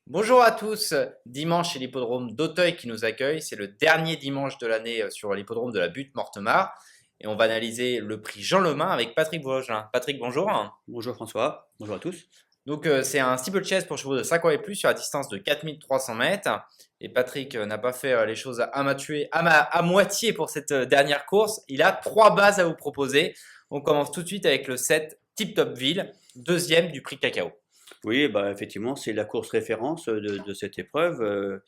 Bonjour à tous, dimanche c'est l'hippodrome d'Auteuil qui nous accueille, c'est le dernier dimanche de l'année sur l'hippodrome de la Butte-Mortemart et on va analyser le prix Jean Lemain avec Patrick Vaugelin. Patrick, bonjour. Bonjour François, bonjour à tous. Donc c'est un steeplechase pour chevaux de 5 ans et plus sur la distance de 4300 mètres et Patrick n'a pas fait les choses à moitié pour cette dernière course, il a 3 bases à vous proposer. On commence tout de suite avec le 7 Tip Top Ville, deuxième du prix Cacao. Oui, effectivement, c'est la course référence de cette épreuve.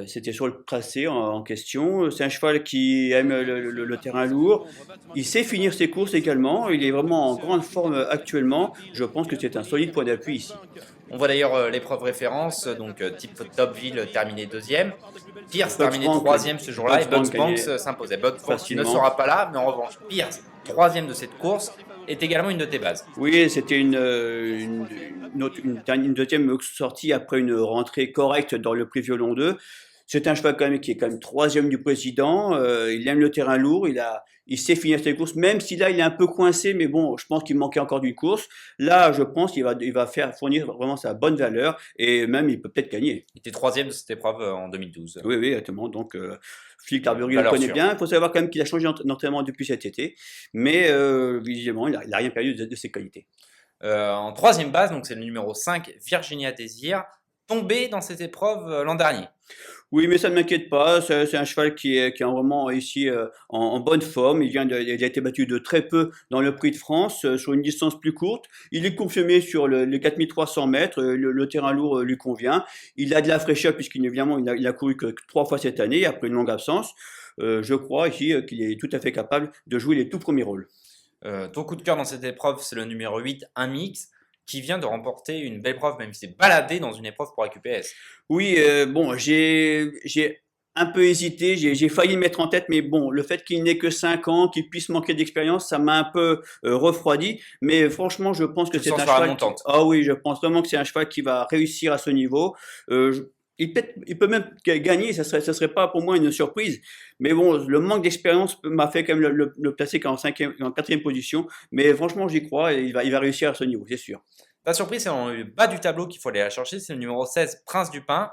C'était sur le tracé en question. C'est un cheval qui aime le terrain lourd. Il sait finir ses courses également. Il est vraiment en grande forme actuellement. Je pense que c'est un solide point d'appui ici. On voit d'ailleurs l'épreuve référence, donc Tip Top Ville terminé deuxième, Pierce terminé troisième ce jour-là et Bugs Banks s'imposait. Bugs Banks ne sera pas là, mais en revanche Pierce, troisième de cette course, est également une de tes bases. Oui, c'était une deuxième sortie après une rentrée correcte dans le prix Violon 2. C'est un cheval quand même qui est quand même troisième du président. Il aime le terrain lourd. Il sait finir ses courses, même si là il est un peu coincé, mais bon, je pense qu'il manquait encore d'une course. Là, je pense qu'il va fournir vraiment sa bonne valeur et même il peut peut-être gagner. Il était troisième de cette épreuve en 2012. Oui, exactement. Donc, Philippe Carburgi le connaît bien. Il faut savoir quand même qu'il a changé d'entraînement depuis cet été, mais visiblement, il n'a rien perdu de ses qualités. En troisième base, donc c'est le numéro 5, Virginia Désir, tombé dans cette épreuve l'an dernier. Oui, mais ça ne m'inquiète pas. C'est un cheval qui est vraiment ici en bonne forme. Il a été battu de très peu dans le Prix de France sur une distance plus courte. Il est confirmé sur les 4300 mètres. Le terrain lourd lui convient. Il a de la fraîcheur puisqu'évidemment il a couru que 3 fois cette année après une longue absence. Je crois ici qu'il est tout à fait capable de jouer les tout premiers rôles. Ton coup de cœur dans cette épreuve, c'est le numéro 8, un mix, qui vient de remporter une belle épreuve, même s'il s'est baladé dans une épreuve pour AQPS. Oui, j'ai un peu hésité, j'ai failli le mettre en tête, mais bon, le fait qu'il n'ait que 5 ans, qu'il puisse manquer d'expérience, ça m'a un peu refroidi. Mais franchement, je pense que c'est un cheval. Ah oui, je pense vraiment que c'est un cheval qui va réussir à ce niveau. Il peut même gagner, ça serait pas pour moi une surprise. Mais bon, le manque d'expérience m'a fait quand même le placer qu'en quatrième position. Mais franchement, j'y crois et il va réussir à ce niveau, c'est sûr. Ta surprise, c'est dans le bas du tableau qu'il faut aller la chercher. C'est le numéro 16, Prince du Pin,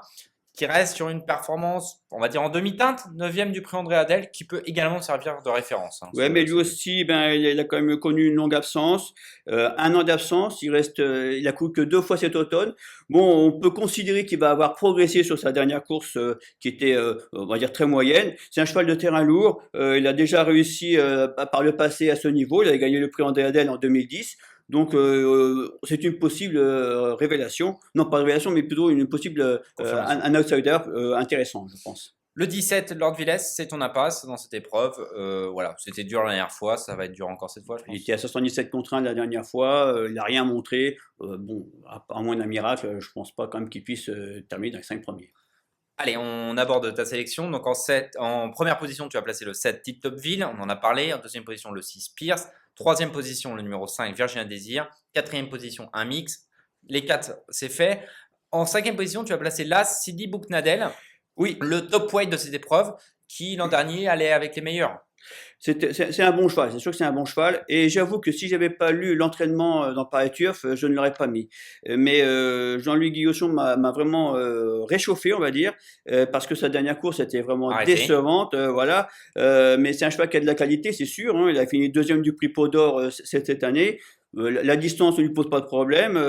qui reste sur une performance, on va dire en demi-teinte, 9e du prix André Adel, qui peut également servir de référence. Ouais, mais lui aussi, il a quand même connu une longue absence, 1 an d'absence. Il a couru que 2 fois cet automne. Bon, on peut considérer qu'il va avoir progressé sur sa dernière course, qui était, on va dire, très moyenne. C'est un cheval de terrain lourd. Il a déjà réussi par le passé à ce niveau. Il a gagné le prix André Adel en 2010. Donc, c'est une possible révélation. Non, pas révélation, mais plutôt une possible un outsider intéressant, je pense. Le 17, Lord Villesse, c'est ton impasse dans cette épreuve. Voilà, c'était dur la dernière fois, ça va être dur encore cette fois, je pense. Il était à 77 contre 1 la dernière fois, il n'a rien montré. Bon, à moins d'un miracle, je pense pas quand même qu'il puisse terminer dans les 5 premiers. Allez, on aborde ta sélection. Donc en première position, tu as placé le 7, Tip Top Ville, on en a parlé. En deuxième position, le 6, Pierce. Troisième position, le numéro 5, Virginia Désir. Quatrième position, un mix. Les 4, c'est fait. En cinquième position, tu as placé l'As, Sidi Bouknadel. Oui, le top weight de cette épreuve, qui l'an dernier allait avec les meilleurs. C'est un bon cheval, c'est sûr que c'est un bon cheval. Et j'avoue que si j'avais pas lu l'entraînement dans Paris Turf, je ne l'aurais pas mis. Mais Jean-Louis Guillochon m'a vraiment réchauffé, on va dire, parce que sa dernière course était vraiment décevante. Voilà. Mais c'est un cheval qui a de la qualité, c'est sûr. Hein. Il a fini deuxième du prix Peau d'Or cette année. La distance ne lui pose pas de problème.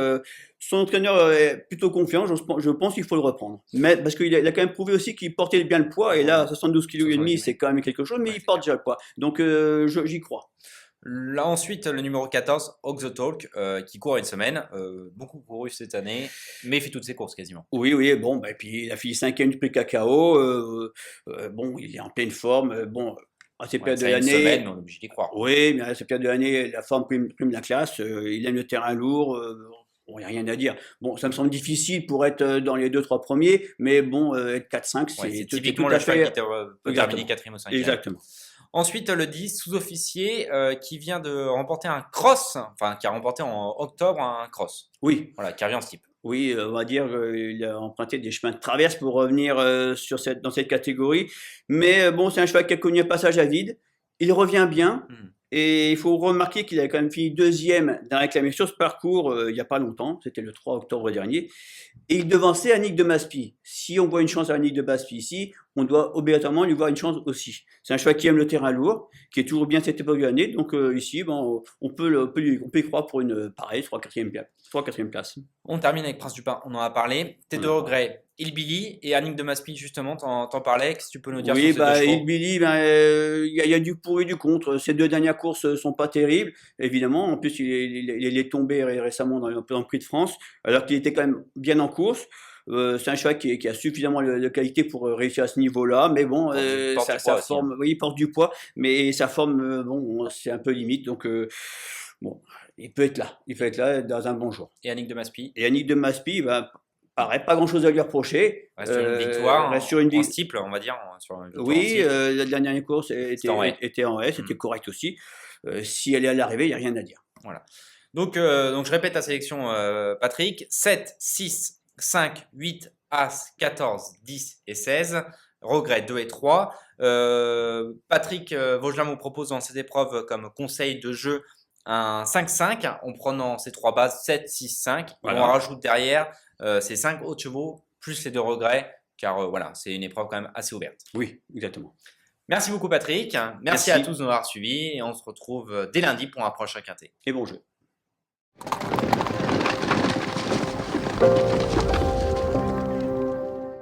Son entraîneur est plutôt confiant. Je pense qu'il faut le reprendre. Mais parce qu'il a quand même prouvé aussi qu'il portait bien le poids. Et là, 72 kg et demi, c'est quand même quelque chose. Mais il porte déjà le poids. Donc j'y crois. Là ensuite, le numéro 14, Hawk the Talk, qui court une semaine, beaucoup couru cette année, mais il fait toutes ses courses quasiment. Oui, bon, et puis il a fini 5e du prix Cacao. Bon, il est en pleine forme. Bon. À cette période de l'année, semaine, on est obligé d'y croire. Oui, mais à cette période de l'année, la forme prime la classe. Il aime le terrain lourd. Bon, il n'y a rien à dire. Bon, ça me semble difficile pour être dans les 2-3 premiers, mais bon, être 4-5, c'est typiquement le cheval qui peut terminer 4e ou 5e. Exactement. Ensuite, le 10, sous-officier, qui vient de remporter un cross, enfin, qui a remporté en octobre un cross. Oui. Voilà, qui revient en steeple. Oui, on va dire qu'il a emprunté des chemins de traverse pour revenir dans cette catégorie. Mais bon, c'est un cheval qui a connu un passage à vide. Il revient bien. Et il faut remarquer qu'il a quand même fini deuxième d'un réclamé sur ce parcours il n'y a pas longtemps, c'était le 3 octobre dernier. Et il devançait Annick de Maspie. Si on voit une chance à Annick de Maspie ici, on doit obligatoirement lui voir une chance aussi. C'est un cheval qui aime le terrain lourd, qui est toujours bien cette époque de l'année. Donc ici, bon, on peut y croire pour une pareille 3-4e place. On termine avec Prince du Pin, on en a parlé. Tes deux regrets, Hillbilly et Annick de Maspie, justement, t'en parlais. Qu'est-ce que tu peux nous dire sur ces deux chevaux? Hillbilly, il y a du pour et du contre. Ces deux dernières courses sont pas terribles, évidemment. En plus, il est tombé récemment dans le Prix de France, alors qu'il était quand même bien en course. C'est un cheval qui a suffisamment de qualité pour réussir à ce niveau-là, mais bon, sa forme, oui, il porte du poids, mais sa forme, bon, c'est un peu limite, donc bon, il peut être là dans un bon jour. Et Annick de Maspie? Et Annick de Maspie, pareil, pas grand-chose à lui reprocher. Reste sur une victoire, reste sur en steeple, on va dire. Oui, la dernière course était en S, c'était correct aussi. Si elle est à l'arrivée, il n'y a rien à dire. Voilà. Donc je répète ta sélection, Patrick. 7, 6, 5, 8, As, 14, 10 et 16. Regret 2 et 3. Patrick Vaugelin vous propose dans cette épreuve comme conseil de jeu un 5-5 en prenant ces trois bases 7, 6, 5. Voilà. On rajoute derrière ces 5 autres chevaux plus les 2 regrets car voilà, c'est une épreuve quand même assez ouverte. Oui, exactement. Merci beaucoup Patrick. Merci à tous de nous avoir suivis et on se retrouve dès lundi pour un prochain quintet. Et bon jeu.